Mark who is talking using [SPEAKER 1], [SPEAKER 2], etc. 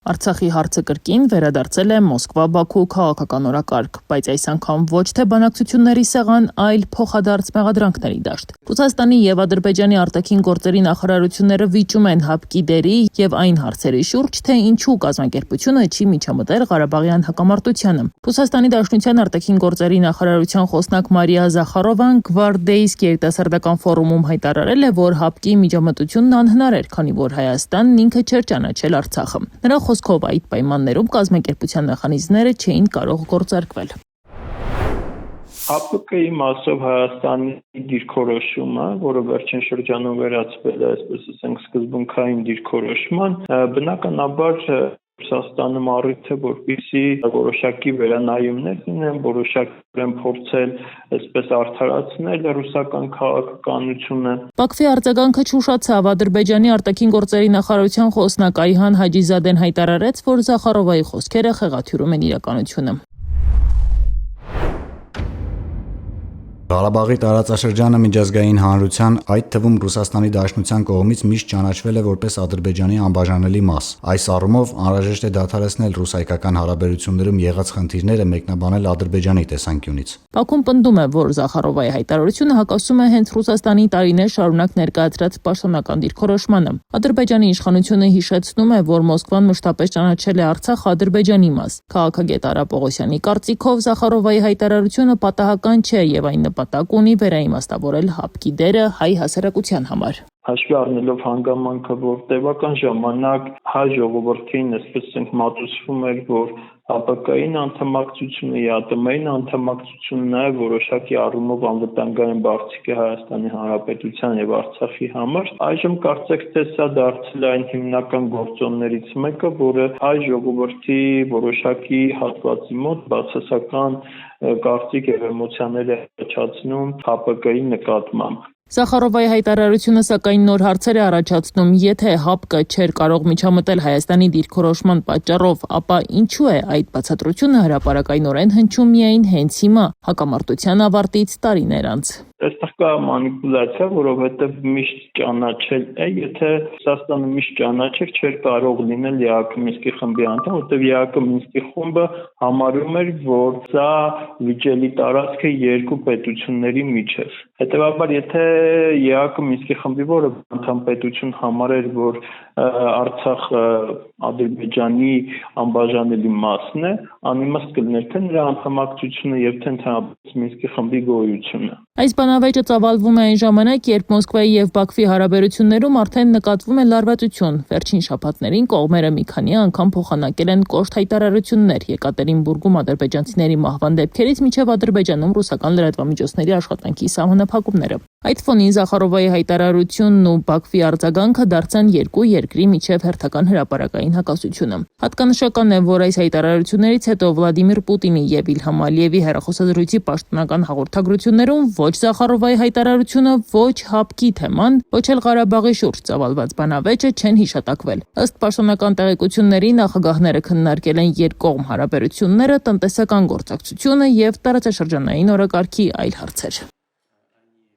[SPEAKER 1] Արցախի հարցը կրկին վերադարձել է Մոսկվա-Բաքու քաղաքական օրակարգ, բայց այս անգամ ոչ թե բանակցությունների սեղան, այլ փոխադարձ մեղադրանքների դաշտ։ Ռուսաստանի եւ Ադրբեջանի արտաքին գործերի նախարարությունները վիճում են ՀԱՊԿ-ի դերի եւ այն հարցերի շուրջ, թե ինչու կազմակերպությունը չի միջամտել Ղարաբաղյան հակամարտությանը։ Ռուսաստանի Դաշնության արտաքին գործերի նախարարության խոսնակ Մարիա Զախարովան Գվարդեյսկ երիտասարդական ֆորումում հայտարարել է, որ ՀԱՊԿ-ի միջամտությունն անհնար էր, քանի որ Հայաստանն ինքը չէր ճանաչել Արցախը։ Նրա խոսքով այդ պայմաններում կազմակերպության մեխանիզմները չէին կարող գործարկվել։
[SPEAKER 2] ՀԱՊԿ-ի մասով Հայաստանի դիրքորոշումը, որը վերջին շրջանում վերածվել է, այսպես ասենք, սկզբունքային դիրքորոշման, բնականաբար Ռուսաստանը առիթ է, որպեսզի որոշակի վերանայումներ լինեն, որոշակի փորձել այսպես արդարացնել ռուսական քաղաքականությունը։
[SPEAKER 1] Բաքվի արձագանքը չուշացավ։ Ադրբեջանի արտաքին գործերի նախարարության խոսնակ Այհան Հաջիզադեն հայտարարեց, որ Զախարովայի խոսքերը խեղաթյուրում են իրականությունը։
[SPEAKER 3] Ղարաբաղի տարածաշրջանը միջազգային հանրության, այդ թվում Ռուսաստանի Դաշնության կողմից միշտ ճանաչվել է որպես Ադրբեջանի անբաժանելի մաս։ Այս առումով անհրաժեշտ է դադարեցնել ռուս-հայկական հարաբերություններում եղած խնդիրները մեկնաբանել Ադրբեջանի տեսանկյունից։
[SPEAKER 1] Բաքուն պնդում է, որ Զախարովայի հայտարարությունը հակասում է հենց Ռուսաստանի տարիներ շարունակ ներկայացրած պաշտոնական դիրքորոշմանը։ Ադրբեջանի իշխանությունը հիշեցնում է, որ Մոսկվան մշտապես ճանաչել է Արցախը Ադրբեջանի մաս։ Քաղաքագետ Արա Պողոսյանի կարծիքով Զախարովայի հայտարարությունը պատահական չէ եւ այն նպատակ ունի վերաիմաստավորել ՀԱՊԿ-ի դերը հայ հասարակության համար։
[SPEAKER 2] Հաշվի առնելով հանգամանքը, որ տևական ժամանակ հայ ժողովրդին այսպես մատուցվում էր, որ ՀԱՊԿ-ին անդամակցությունը, ԵԱՏՄ-ին անդամակցությունը նաև որոշակի առումով անվտանգային բարձիկ է Հայաստանի Հանրապետության եւ Արցախի համար, այժմ կարծեք թե սա դարձել է այն հիմնական գործոններից մեկը, որը հայ ժողովրդի որոշակի հատվածի մոտ բացասական կարծիք եւ էմոցիաներ է առաջացնում ՀԱՊԿ-ի նկատմամբ։
[SPEAKER 1] Զախարովայի հայտարարությունը սակայն նոր հարցեր է առաջացնում, եթե ՀԱՊԿ-ը չէր կարող միջամտել Հայաստանի դիրքորոշման պատճառով, ապա ինչու է այդ բացատրությունը հրապարակայնորեն հնչում միայն հենց հիմա, հակամարտության ավարտից տարիներ անց։
[SPEAKER 2] Այստեղ կա մանիպուլյացիա, որովհետև միշտ ճանաչել է, եթե Ռուսաստանը միշտ ճանաչեր, չէր կարող լինել ԵԱՀԿ Մինսկի խմբի անդամ, որտեղ ԵԱՀԿ Մինսկի խումբը համարում էր, որ սա վիճելի տարածք է երկու պետությունների միջև։ Հետևաբար, եթե ԵԱՀԿ Մինսկի խմբի որևէ անդամ պետություն համարեր, որ Արցախը Ադրբեջանի անբաժանելի մասն է, անիմաստ կլիներ թե նրա անդամակցությունը եւ թե ընդհանրապես Մինսկի խմբի գոյությունը։
[SPEAKER 1] Այս բանավեճը ծավալվում է այն ժամանակ, երբ Մոսկվայի եւ Բաքվի հարաբերություններում արդեն նկատվում է լարվածություն։ Վերջին շաբաթներին կողմերը մի քանի անգամ փոխանակել են կոշտ հայտարարություններ Եկատերինբուրգում ադրբեջանցիների մահվան դեպքերից մինչև Ադրբեջանում ռուսական լրատվամիջոցների աշխատանքի սահմանափակումները։ Այդ ֆոնին Զախարովայի հայտարարությունն ու Բաքվի արձագանքը դարձան երկու երկրի միջև հերթական հրապարակային հակասությունը։ Հատկանշական է, որ այս հայտարարություններից հետո Վլադիմիր Պուտինի եւ Իլհամ Ալիևի հեռախոսազրույցի պաշտոնական հաղորդագրություններում ոչ Զախարովայի հայտարարությունը, ոչ ՀԱՊԿ-ի թեման, ոչ էլ Ղարաբաղի շուրջ ծավալված բանավեճը չեն հիշատակվել։ Ըստ պաշտոնական տեղեկությունների նախագահները քննարկել են երկկողմ հարաբերությունները, տնտեսական գործակցությունը եւ տարածաշրջանային օրակարգի այլ հարցեր։